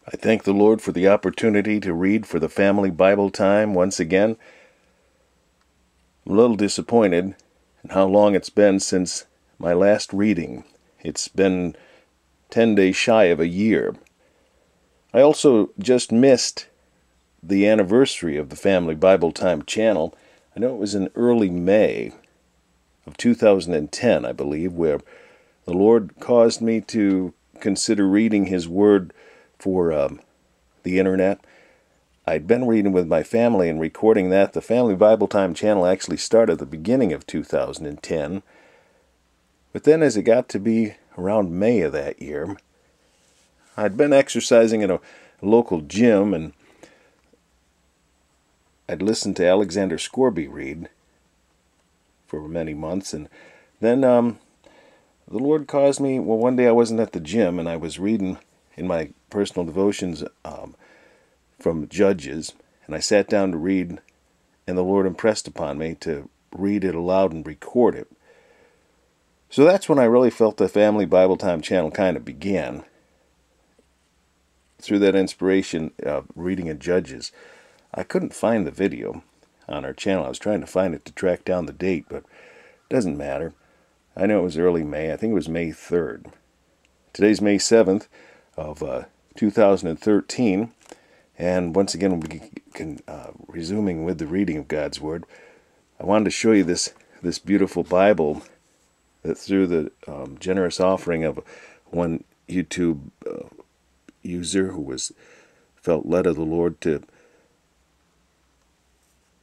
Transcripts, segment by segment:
I thank the Lord for the opportunity to read for the Family Bible Time once again. I'm a little disappointed in how long it's been since my last reading. It's been 10 days shy of a year. I also just missed the anniversary of the Family Bible Time channel. I know it was in early May of 2010, I believe, where the Lord caused me to consider reading His Word for the internet. I'd been reading with my family and recording that. The Family Bible Time channel actually started at the beginning of 2010. But then as it got to be around May of that year, I'd been exercising in a local gym, and I'd listened to Alexander Scorby read for many months, and then the Lord caused me, one day I wasn't at the gym, and I was reading in my personal devotions from Judges, and I sat down to read, and the Lord impressed upon me to read it aloud and record it. So that's when I really felt the Family Bible Time channel kind of began. Through that inspiration of reading in Judges, I couldn't find the video on our channel. I was trying to find it to track down the date, but it doesn't matter. I know it was early May. I think it was May 3rd. Today's May 7th of 2013, and once again we'll be resuming with the reading of God's Word. I wanted to show you this beautiful Bible that through the generous offering of one YouTube user who felt led of the Lord to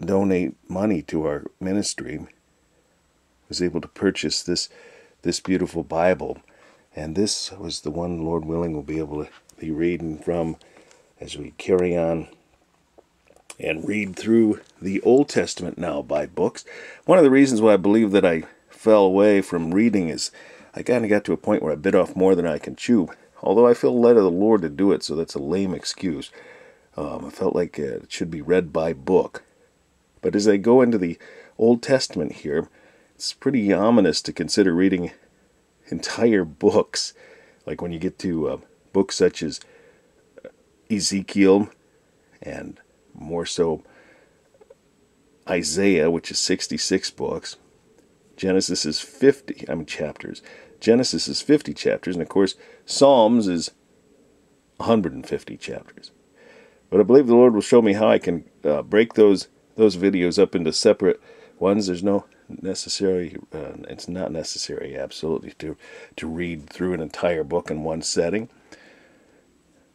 donate money to our ministry, was able to purchase this beautiful Bible. And this was the one, Lord willing, we'll be able to be reading from as we carry on and read through the Old Testament now by books. One of the reasons why I believe that I fell away from reading is I kind of got to a point where I bit off more than I can chew. Although I feel led of the Lord to do it, so that's a lame excuse. I felt like it should be read by book. But as I go into the Old Testament here, it's pretty ominous to consider reading entire books, like when you get to books such as Ezekiel, and more so Isaiah, which is 66 books. Genesis is 50 chapters. Genesis is 50 chapters, and of course Psalms is 150 chapters. But I believe the Lord will show me how I can break those videos up into separate ones. There's no necessary, it's not necessary absolutely to read through an entire book in one setting.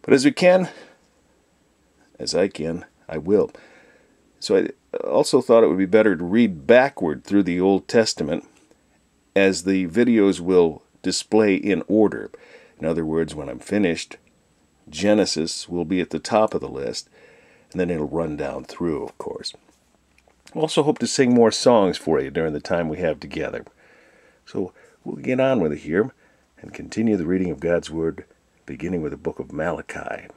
But as I can, I will. So I also thought it would be better to read backward through the Old Testament, as the videos will display in order. In other words, when I'm finished, Genesis will be at the top of the list, and then it'll run down through, of course. I also hope to sing more songs for you during the time we have together. So we'll get on with it here and continue the reading of God's Word, beginning with the book of Malachi.